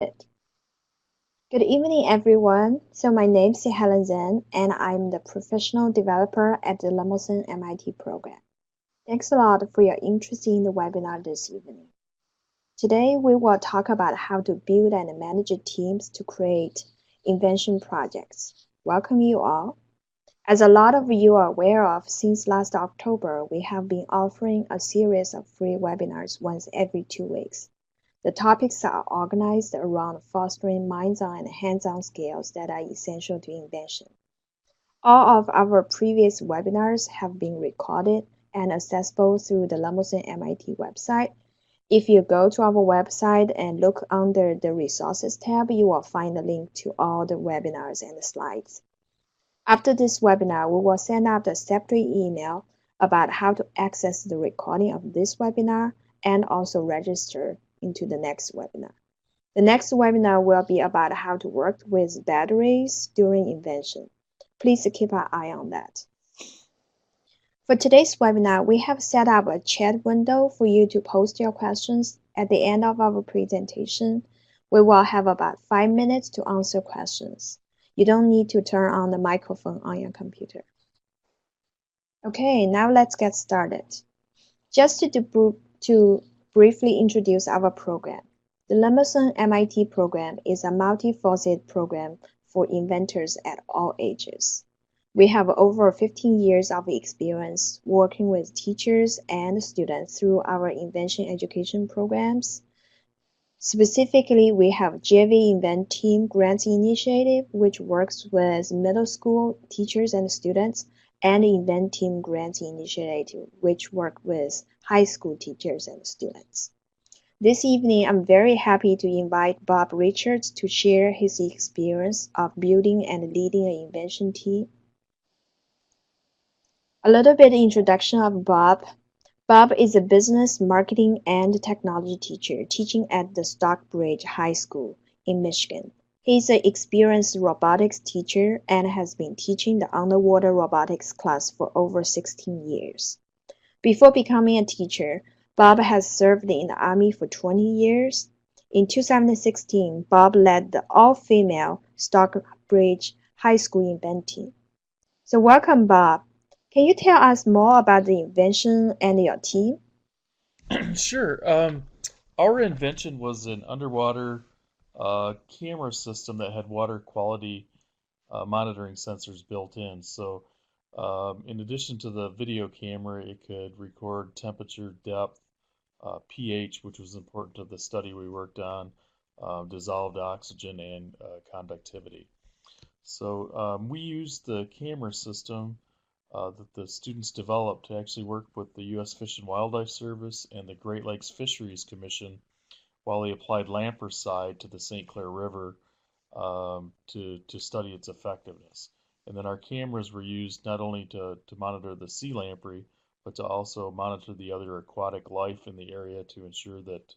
It. Good evening, everyone. So my name is Helen Zhang, and I'm the professional developer at the Lemelson-MIT Program. Thanks a lot for your interest in the webinar this evening. Today, we will talk about how to build and manage teams to create invention projects. Welcome you all. As a lot of you are aware of, since last October, we have been offering a series of free webinars once every 2 weeks. The topics are organized around fostering minds-on and hands-on skills that are essential to invention. All of our previous webinars have been recorded and accessible through the Lemelson-MIT website. If you go to our website and look under the Resources tab, you will find a link to all the webinars and the slides. After this webinar, we will send out a separate email about how to access the recording of this webinar and also register into the next webinar. The next webinar will be about how to work with batteries during invention. Please keep an eye on that. For today's webinar, we have set up a chat window for you to post your questions. At the end of our presentation, we will have about 5 minutes to answer questions. You don't need to turn on the microphone on your computer. Okay, now let's get started. Just to briefly introduce our program. The Lemelson-MIT Program is a multi-faceted program for inventors at all ages. We have over 15 years of experience working with teachers and students through our invention education programs. Specifically, we have JV Invent Team Grants Initiative, which works with middle school teachers and students, and Invent Team Grants Initiative, which work with high school teachers and students. This evening, I'm very happy to invite Bob Richards to share his experience of building and leading an invention team. A little bit introduction of Bob. Bob is a business, marketing, and technology teacher teaching at the Stockbridge High School in Michigan. He's an experienced robotics teacher and has been teaching the underwater robotics class for over 16 years. Before becoming a teacher, Bob has served in the Army for 20 years. In 2016, Bob led the all-female Stockbridge High School invent team. So welcome, Bob. Can you tell us more about the invention and your team? Sure. Our invention was an underwater camera system that had water quality monitoring sensors built in. So, in addition to the video camera, it could record temperature, depth, pH, which was important to the study we worked on, dissolved oxygen, and conductivity. So, we used the camera system that the students developed to actually work with the U.S. Fish and Wildlife Service and the Great Lakes Fisheries Commission while they applied lampricide to the St. Clair River to study its effectiveness. And then our cameras were used not only to monitor the sea lamprey, but to also monitor the other aquatic life in the area to ensure that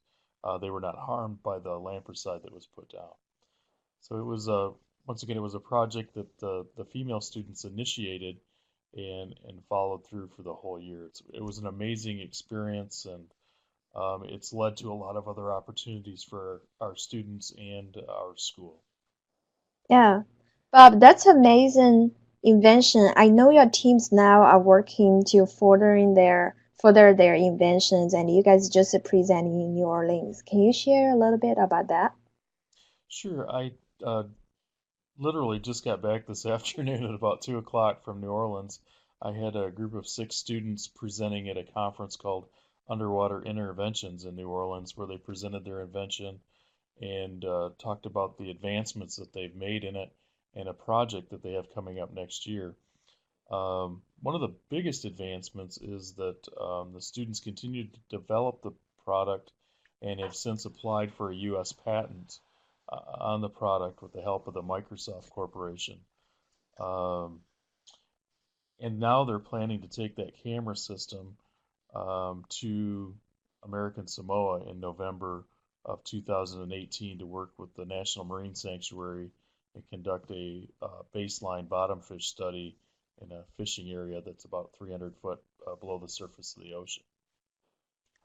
they were not harmed by the lampricide that was put down. So it was once again, it was a project that the female students initiated and followed through for the whole year. It was an amazing experience, and it's led to a lot of other opportunities for our students and our school. Yeah, Bob, that's amazing invention. I know your teams now are working to further their inventions, and you guys just presenting in New Orleans. Can you share a little bit about that? Sure, I literally just got back this afternoon at about 2 o'clock from New Orleans. I had a group of 6 students presenting at a conference called Underwater Interventions in New Orleans, where they presented their invention and talked about the advancements that they've made in it and a project that they have coming up next year. One of the biggest advancements is that the students continue to develop the product and have since applied for a U.S. patent on the product with the help of the Microsoft Corporation. Um, and now they're planning to take that camera system to American Samoa in November of 2018 to work with the National Marine Sanctuary and conduct a baseline bottom fish study in a fishing area that's about 300 foot below the surface of the ocean.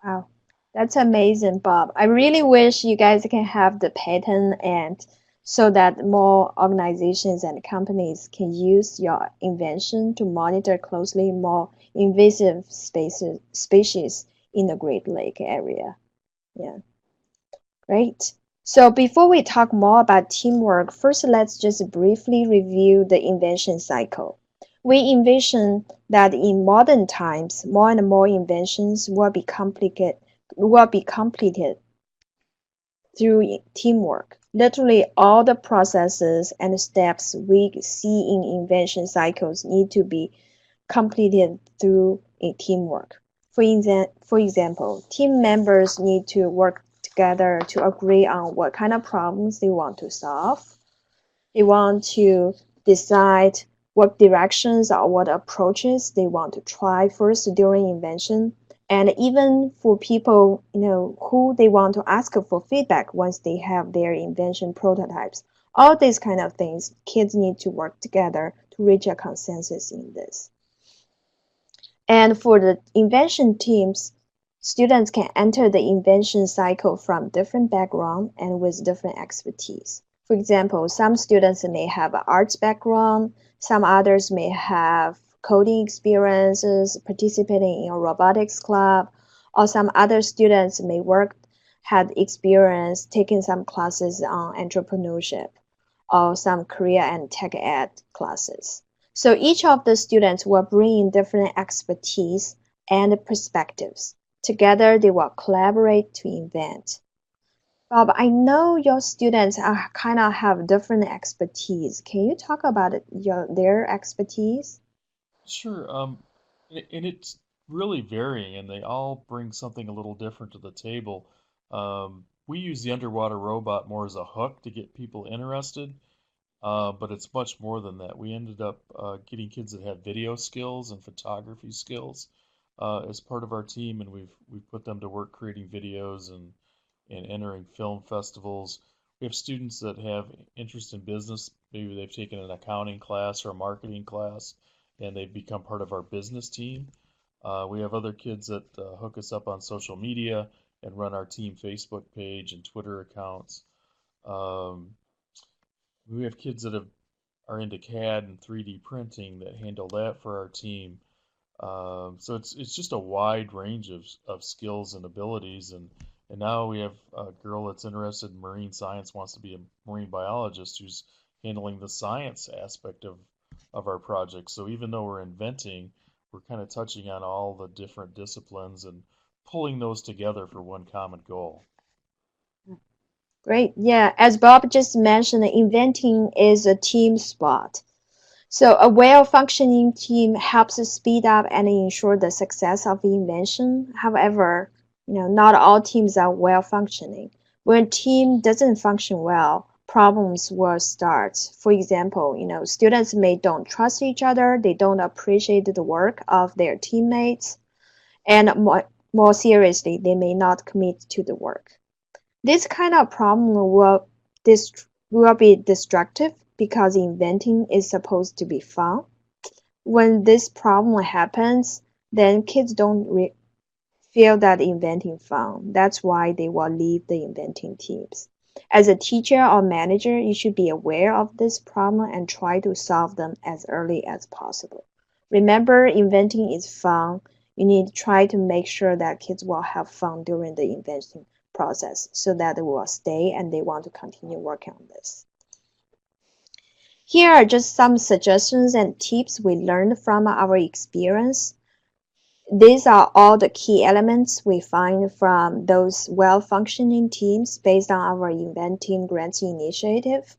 Wow. That's amazing, Bob. I really wish you guys can have the patent and so that more organizations and companies can use your invention to monitor closely more invasive species in the Great Lake area. Yeah, great. So before we talk more about teamwork, first let's just briefly review the invention cycle. We envision that in modern times, more and more inventions will be completed through teamwork. Literally all the processes and steps we see in invention cycles need to be completed through a teamwork. For example, team members need to work together to agree on what kind of problems they want to solve. They want to decide what directions or what approaches they want to try first during invention. And even for people, who they want to ask for feedback once they have their invention prototypes. All these kind of things, kids need to work together to reach a consensus in this. And for the invention teams, students can enter the invention cycle from different background and with different expertise. For example, some students may have an arts background, some others may have coding experiences, participating in a robotics club, or some other students may had experience taking some classes on entrepreneurship or some career and tech ed classes. So each of the students will bring in different expertise and perspectives. Together, they will collaborate to invent. Bob, I know your students kind of have different expertise. Can you talk about their expertise? Sure. And it's really varying, and they all bring something a little different to the table. We use the underwater robot more as a hook to get people interested, but it's much more than that. We ended up getting kids that have video skills and photography skills as part of our team, and we've put them to work creating videos and entering film festivals. We have students that have interest in business. Maybe they've taken an accounting class or a marketing class, and they've become part of our business team. We have other kids that hook us up on social media and run our team Facebook page and Twitter accounts. Um, we have kids that are into CAD and 3D printing that handle that for our team. So it's just a wide range of skills and abilities, and now we have a girl that's interested in marine science, wants to be a marine biologist who's handling the science aspect of our project. So even though we're inventing, we're kind of touching on all the different disciplines and pulling those together for one common goal. Great. Yeah, as Bob just mentioned, inventing is a team sport. So a well-functioning team helps speed up and ensure the success of the invention. However, not all teams are well-functioning. When a team doesn't function well, problems will start. For example, students may don't trust each other, they don't appreciate the work of their teammates, and more seriously, they may not commit to the work. This kind of problem will be destructive because inventing is supposed to be fun. When this problem happens, then kids don't feel that inventing fun. That's why they will leave the inventing teams. As a teacher or manager, you should be aware of this problem and try to solve them as early as possible. Remember, inventing is fun. You need to try to make sure that kids will have fun during the inventing process so that they will stay and they want to continue working on this. Here are just some suggestions and tips we learned from our experience. These are all the key elements we find from those well-functioning teams based on our Inventing Grants initiative.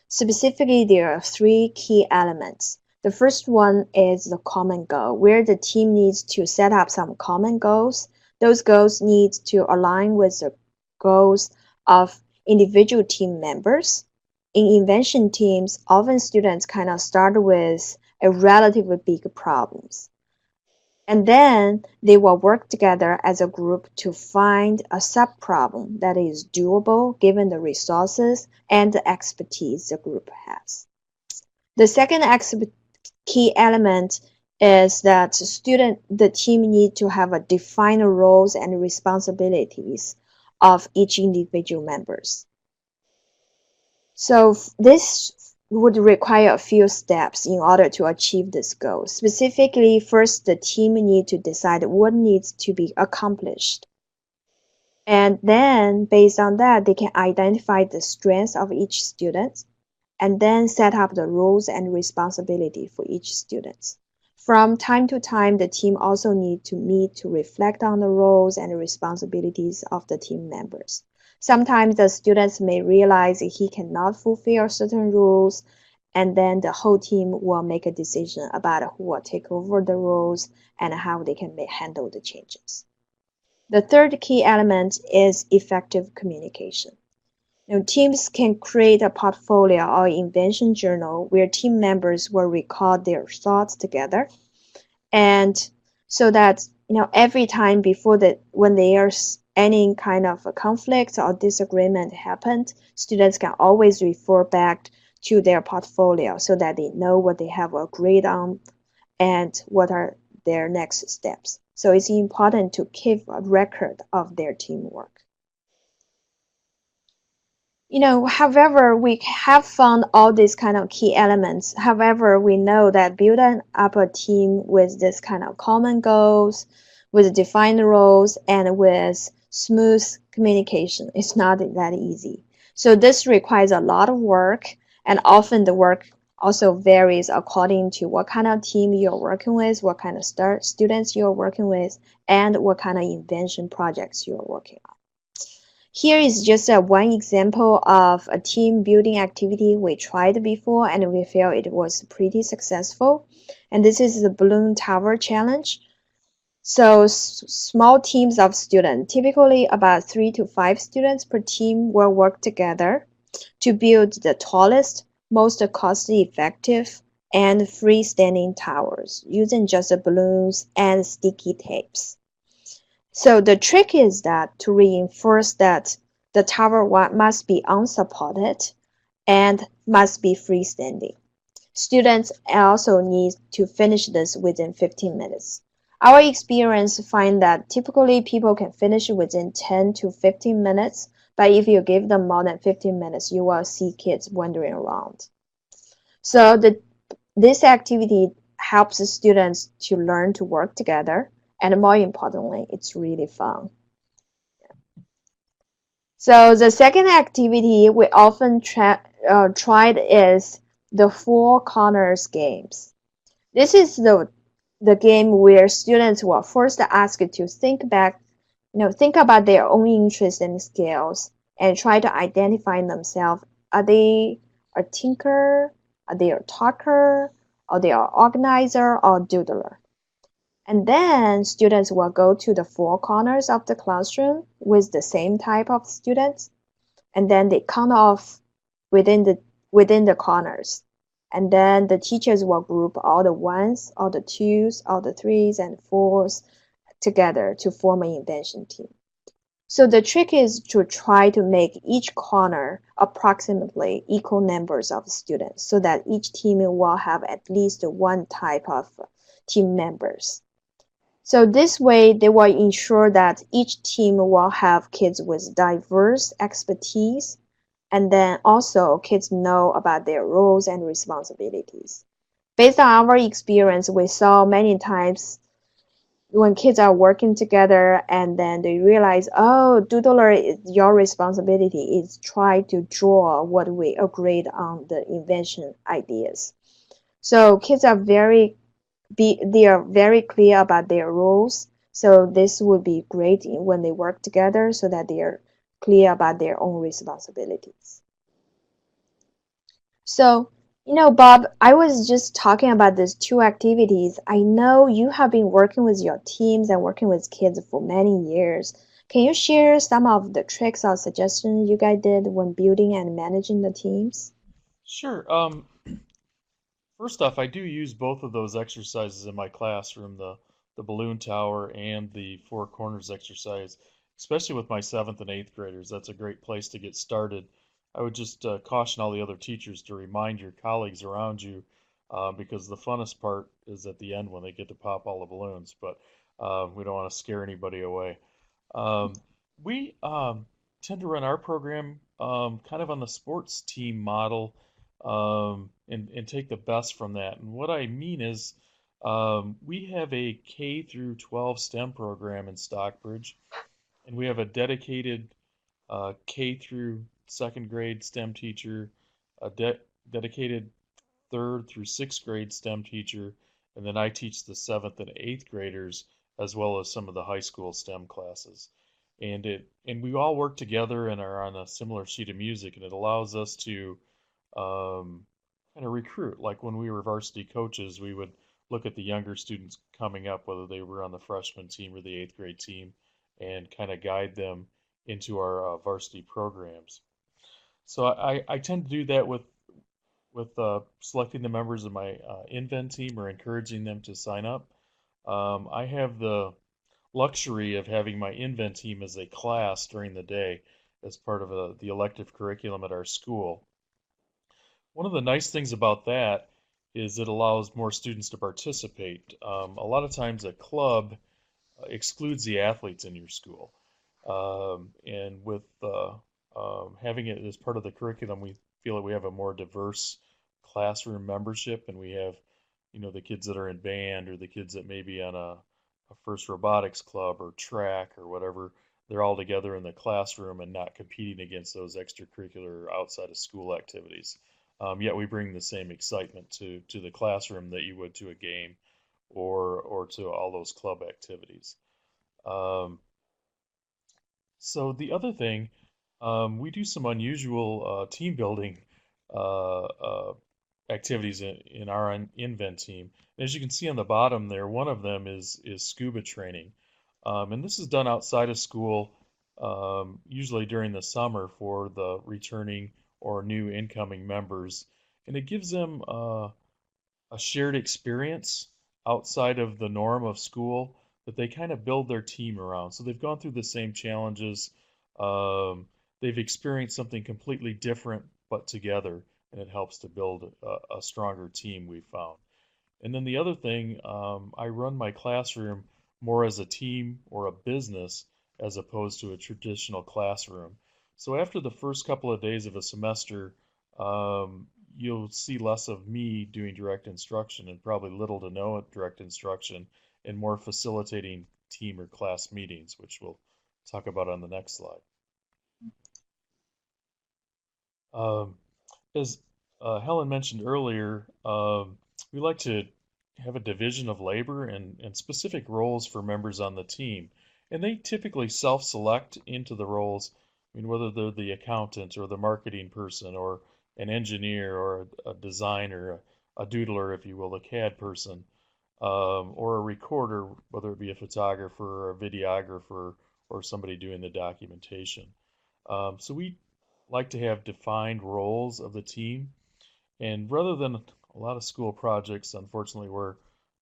Specifically, there are three key elements. The first one is the common goal, where the team needs to set up some common goals. Those goals need to align with the goals of individual team members. In invention teams, often students kind of start with a relatively big problems. And then they will work together as a group to find a sub-problem that is doable given the resources and the expertise the group has. The second key element is that the team need to have a defined roles and responsibilities of each individual members. So this would require a few steps in order to achieve this goal. Specifically, first, the team need to decide what needs to be accomplished. And then, based on that, they can identify the strengths of each student and then set up the roles and responsibility for each student. From time to time, the team also need to meet to reflect on the roles and responsibilities of the team members. Sometimes the students may realize he cannot fulfill certain rules, and then the whole team will make a decision about who will take over the roles and how they can handle the changes. The third key element is effective communication. Teams can create a portfolio or invention journal where team members will record their thoughts together, and so that every time before when there's any kind of a conflict or disagreement happened, students can always refer back to their portfolio so that they know what they have agreed on and what are their next steps. So it's important to keep a record of their teamwork. However, we have found all these kind of key elements. However, we know that building up a team with this kind of common goals, with defined roles, and with smooth communication is not that easy. So this requires a lot of work, and often the work also varies according to what kind of team you're working with, what kind of students you're working with, and what kind of invention projects you're working on. Here is just one example of a team building activity we tried before and we feel it was pretty successful. And this is the Balloon Tower Challenge. So small teams of students, typically about 3 to 5 students per team, will work together to build the tallest, most cost-effective, and freestanding towers using just balloons and sticky tapes. So the trick is that to reinforce that the tower must be unsupported and must be freestanding. Students also need to finish this within 15 minutes. Our experience find that typically people can finish within 10 to 15 minutes, but if you give them more than 15 minutes, you will see kids wandering around. So this activity helps the students to learn to work together, and more importantly, it's really fun. So the second activity we often tried is the Four Corners games. This is the game where students were first asked to think about their own interests and skills and try to identify themselves. Are they a tinker? Are they a talker? Are they an organizer or doodler? And then students will go to the four corners of the classroom with the same type of students, and then they count off within the corners. And then the teachers will group all the ones, all the twos, all the threes and fours together to form an invention team. So the trick is to try to make each corner approximately equal numbers of students so that each team will have at least one type of team members. So this way, they will ensure that each team will have kids with diverse expertise, and then also kids know about their roles and responsibilities. Based on our experience, we saw many times when kids are working together and then they realize, oh, doodler, your responsibility is try to draw what we agreed on the invention ideas. So kids are they are very clear about their roles. So this would be great when they work together so that they are clear about their own responsibilities. So, Bob, I was just talking about these two activities. I know you have been working with your teams and working with kids for many years. Can you share some of the tricks or suggestions you guys did when building and managing the teams? Sure. First off, I do use both of those exercises in my classroom, the balloon tower and the four corners exercise, especially with my seventh and eighth graders. That's a great place to get started. I would just caution all the other teachers to remind your colleagues around you because the funnest part is at the end when they get to pop all the balloons. But we don't want to scare anybody away. Um, we tend to run our program kind of on the sports team model and take the best from that. And what I mean is we have a K through 12 STEM program in Stockbridge, and we have a dedicated K through second grade STEM teacher, a dedicated third through sixth grade STEM teacher, and then I teach the seventh and eighth graders as well as some of the high school STEM classes. And we all work together and are on a similar sheet of music, and it allows us to kind of recruit. Like when we were varsity coaches, we would look at the younger students coming up, whether they were on the freshman team or the eighth grade team, and kind of guide them into our varsity programs. So I tend to do that with selecting the members of my Invent team or encouraging them to sign up. I have the luxury of having my Invent team as a class during the day as part of the elective curriculum at our school. One of the nice things about that is it allows more students to participate. A lot of times a club excludes the athletes in your school. And with having it as part of the curriculum, we feel that we have a more diverse classroom membership, and we have, the kids that are in band or the kids that may be on a first robotics club or track or whatever. They're all together in the classroom and not competing against those extracurricular outside of school activities. Yet we bring the same excitement to the classroom that you would to a game or to all those club activities. Um, so the other thing, we do some unusual team building activities in our Invent team. As you can see on the bottom there, one of them is scuba training, and this is done outside of school, usually during the summer for the returning or new incoming members, and it gives them a shared experience outside of the norm of school that they kind of build their team around. So they've gone through the same challenges. Um, they've experienced something completely different, but together, and it helps to build a stronger team, we've found. And then the other thing, I run my classroom more as a team or a business as opposed to a traditional classroom. So after the first couple of days of a semester, you'll see less of me doing direct instruction and probably little to no direct instruction and more facilitating team or class meetings, which we'll talk about on the next slide. Um, as Helen mentioned earlier, we like to have a division of labor and specific roles for members on the team. And they typically self-select into the roles. I mean, whether they're the accountant or the marketing person or an engineer or a designer, a doodler, if you will, a CAD person, or a recorder, whether it be a photographer or a videographer or somebody doing the documentation. So we like to have defined roles of the team. And rather than a lot of school projects, unfortunately, where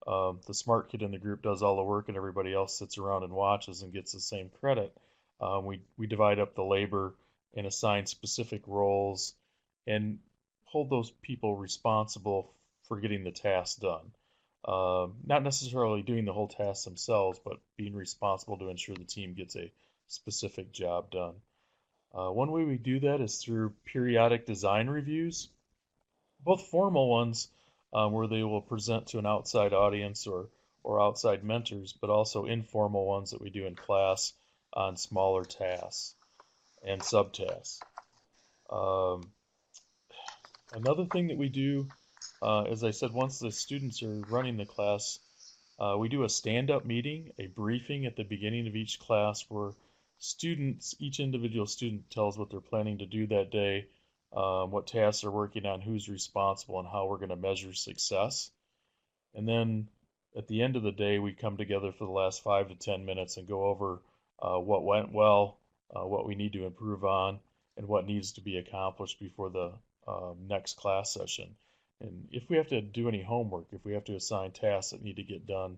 the smart kid in the group does all the work and everybody else sits around and watches and gets the same credit, we divide up the labor and assign specific roles and hold those people responsible for getting the task done. Not necessarily doing the whole task themselves, but being responsible to ensure the team gets a specific job done. One way we do that is through periodic design reviews, both formal ones where they will present to an outside audience or outside mentors, but also informal ones that we do in class on smaller tasks and subtasks. Um, Another thing that we do, as I said, once the students are running the class, we do a stand-up meeting, a briefing at the beginning of each class where each individual student tells what they're planning to do that day, what tasks they're working on, who's responsible, and how we're going to measure success. And then at the end of the day, we come together for the last 5 to 10 minutes and go over what went well, what we need to improve on, and what needs to be accomplished before the next class session. And if we have to do any homework, if we have to assign tasks that need to get done,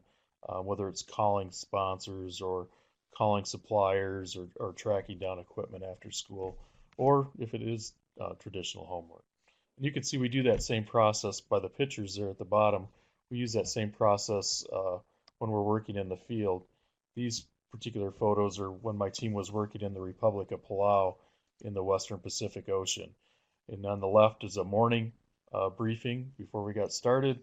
whether it's calling sponsors or calling suppliers or tracking down equipment after school, or if it is traditional homework. And you can see we do that same process by the pictures there at the bottom. We use that same process when we're working in the field. These particular photos are when my team was working in the Republic of Palau in the Western Pacific Ocean. And on the left is a morning briefing before we got started.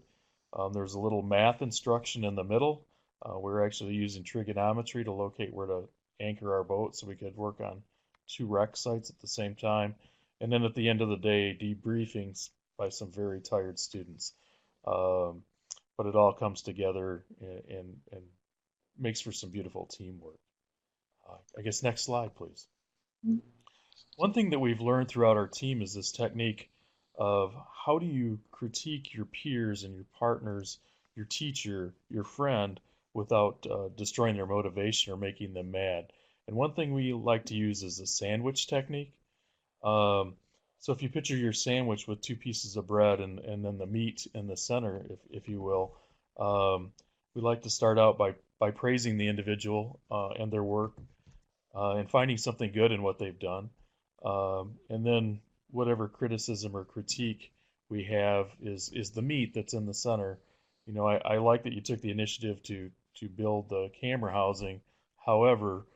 There's a little math instruction in the middle. We're actually using trigonometry to locate where to anchor our boat so we could work on two wreck sites at the same time. And then at the end of the day, debriefings by some very tired students. Um, but it all comes together and makes for some beautiful teamwork. I guess next slide, please. One thing that we've learned throughout our team is this technique of how do you critique your peers and your partners, your teacher, your friend, without destroying their motivation or making them mad. And one thing we like to use is the sandwich technique. Um, so if you picture your sandwich with two pieces of bread and then the meat in the center, if you will, we like to start out by praising the individual and their work and finding something good in what they've done. And then whatever criticism or critique we have is the meat that's in the center. You know, I like that you took the initiative to build the camera housing. However,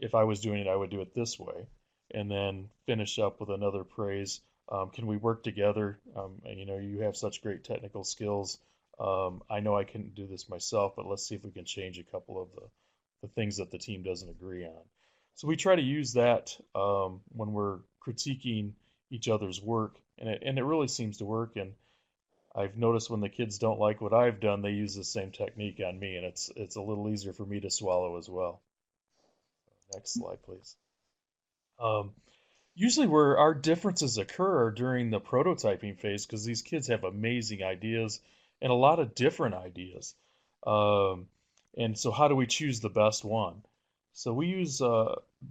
if I was doing it, I would do it this way, and then finish up with another praise. Can we work together? And, you know, you have such great technical skills. I know I couldn't do this myself, but let's see if we can change a couple of the things that the team doesn't agree on. So we try to use that when we're critiquing each other's work, and it really seems to work. And I've noticed when the kids don't like what I've done, they use the same technique on me, and it's a little easier for me to swallow as well. Next slide, please. Um, Usually where our differences occur are during the prototyping phase because these kids have amazing ideas and a lot of different ideas. Um, and so how do we choose the best one? So we use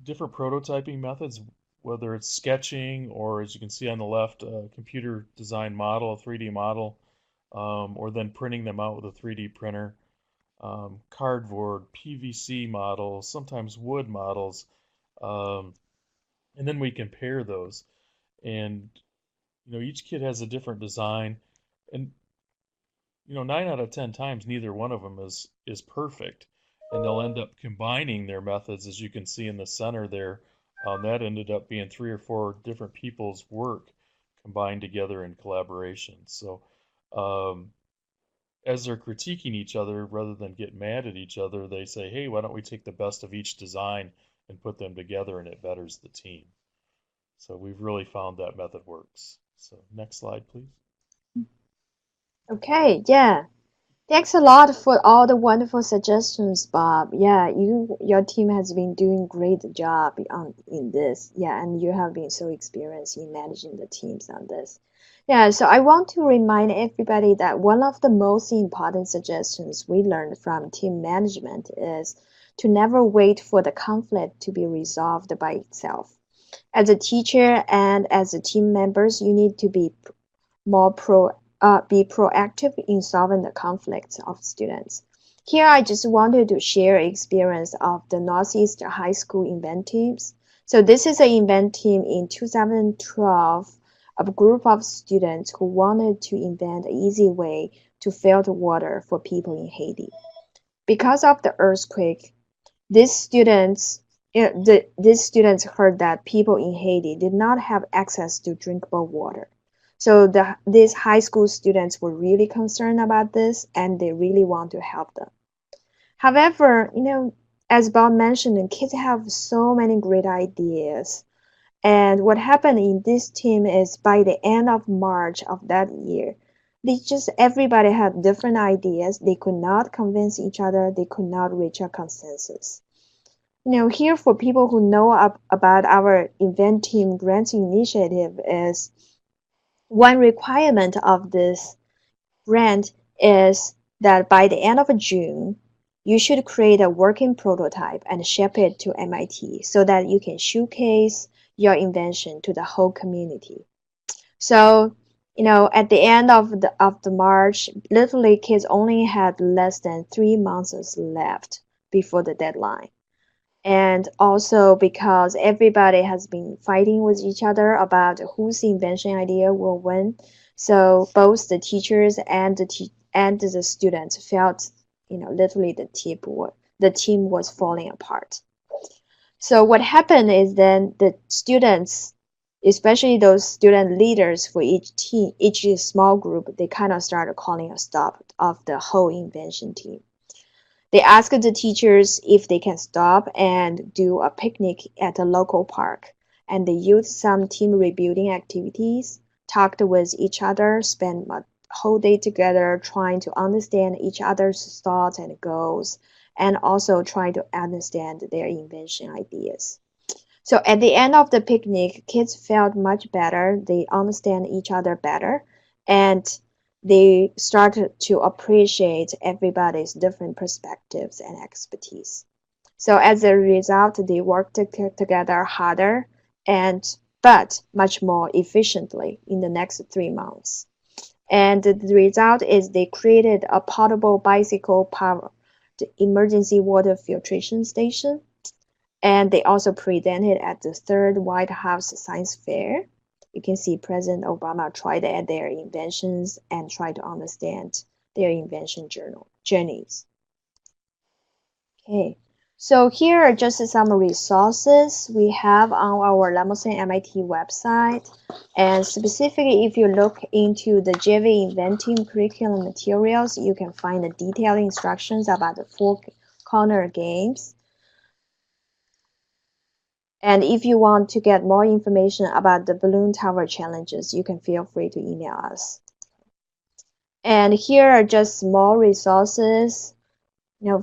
different prototyping methods, whether it's sketching or, as you can see on the left, a computer design model, a 3D model, or then printing them out with a 3D printer, cardboard, PVC models, sometimes wood models. Um, and then we compare those. And you know, each kid has a different design, and you know, 9 out of 10 times, neither one of them is perfect, and they'll end up combining their methods, as you can see in the center there. That ended up being 3 or 4 different people's work combined together in collaboration. So, um, as they're critiquing each other, rather than get mad at each other, they say, "Hey, why don't we take the best of each design and put them together, and it betters the team." So we've really found that method works. So next slide, please. Okay, yeah. Thanks a lot for all the wonderful suggestions, Bob. Yeah, your team has been doing great job in this. Yeah, and you have been so experienced in managing the teams on this. Yeah, so I want to remind everybody that one of the most important suggestions we learned from team management is to never wait for the conflict to be resolved by itself. As a teacher and as a team members, you need to more be proactive in solving the conflicts of students. Here, I just wanted to share experience of the Northeast High School event teams. So this is an event team in 2012 of a group of students who wanted to invent an easy way to filter water for people in Haiti. Because of the earthquake, these students these students heard that people in Haiti did not have access to drinkable water. So these high school students were really concerned about this and they really want to help them. However, as Bob mentioned, kids have so many great ideas. And what happened in this team is by the end of March of that year, everybody had different ideas. They could not convince each other. They could not reach a consensus. Here for people who know about our event team grants initiative is one requirement of this grant is that by the end of June, you should create a working prototype and ship it to MIT so that you can showcase your invention to the whole community. So, at the end of the March, literally kids only had less than 3 months left before the deadline. And also because everybody has been fighting with each other about whose invention idea will win. So both the teachers and the students felt, literally the team was falling apart. So what happened is then the students, especially those student leaders for each team, each small group, they kind of started calling a stop of the whole invention team. They asked the teachers if they can stop and do a picnic at a local park, and they used some team rebuilding activities, talked with each other, spent a whole day together trying to understand each other's thoughts and goals, and also trying to understand their invention ideas. So at the end of the picnic, kids felt much better. They understand each other better, and they started to appreciate everybody's different perspectives and expertise. So as a result, they worked together harder and but much more efficiently in the next 3 months. And the result is they created a portable bicycle powered emergency water filtration station, and they also presented at the third White House Science Fair. You can see President Obama tried at their inventions and tried to understand their invention journeys. Okay, so here are just some resources we have on our Lemelson-MIT website. And specifically, if you look into the JV Inventing curriculum materials, you can find the detailed instructions about the four corner games. And if you want to get more information about the balloon tower challenges, you can feel free to email us. And here are just small resources.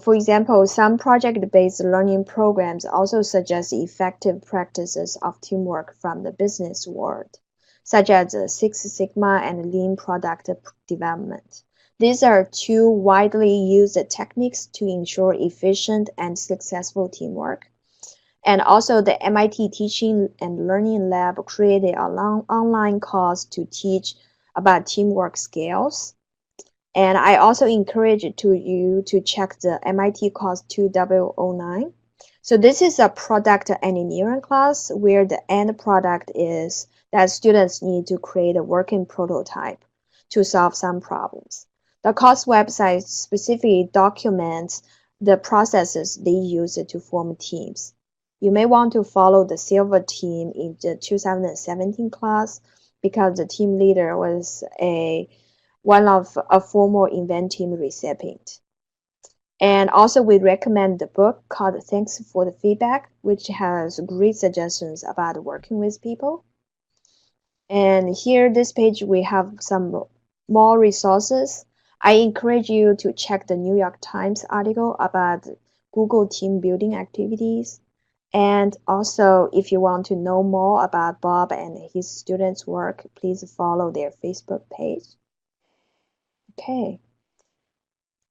For example, some project-based learning programs also suggest effective practices of teamwork from the business world, such as Six Sigma and Lean product development. These are two widely used techniques to ensure efficient and successful teamwork. And also the MIT Teaching and Learning Lab created an online course to teach about teamwork skills. And I also encourage you to check the MIT course 2009. So this is a product engineering class where the end product is that students need to create a working prototype to solve some problems. The course website specifically documents the processes they use to form teams. You may want to follow the silver team in the 2017 class because the team leader was one of a former Invention recipient. And also we recommend the book called Thanks for the Feedback, which has great suggestions about working with people. And here, this page, we have some more resources. I encourage you to check the New York Times article about Google team building activities. And also, if you want to know more about Bob and his students' work, please follow their Facebook page. Okay.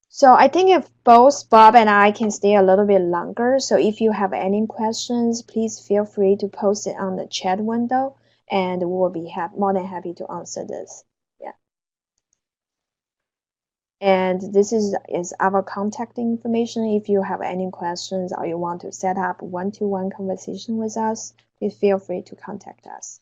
So I think if both Bob and I can stay a little bit longer, so if you have any questions, please feel free to post it on the chat window, and we'll be more than happy to answer this. Yeah. And this is our contact information. If you have any questions or you want to set up one-to-one conversation with us, please feel free to contact us.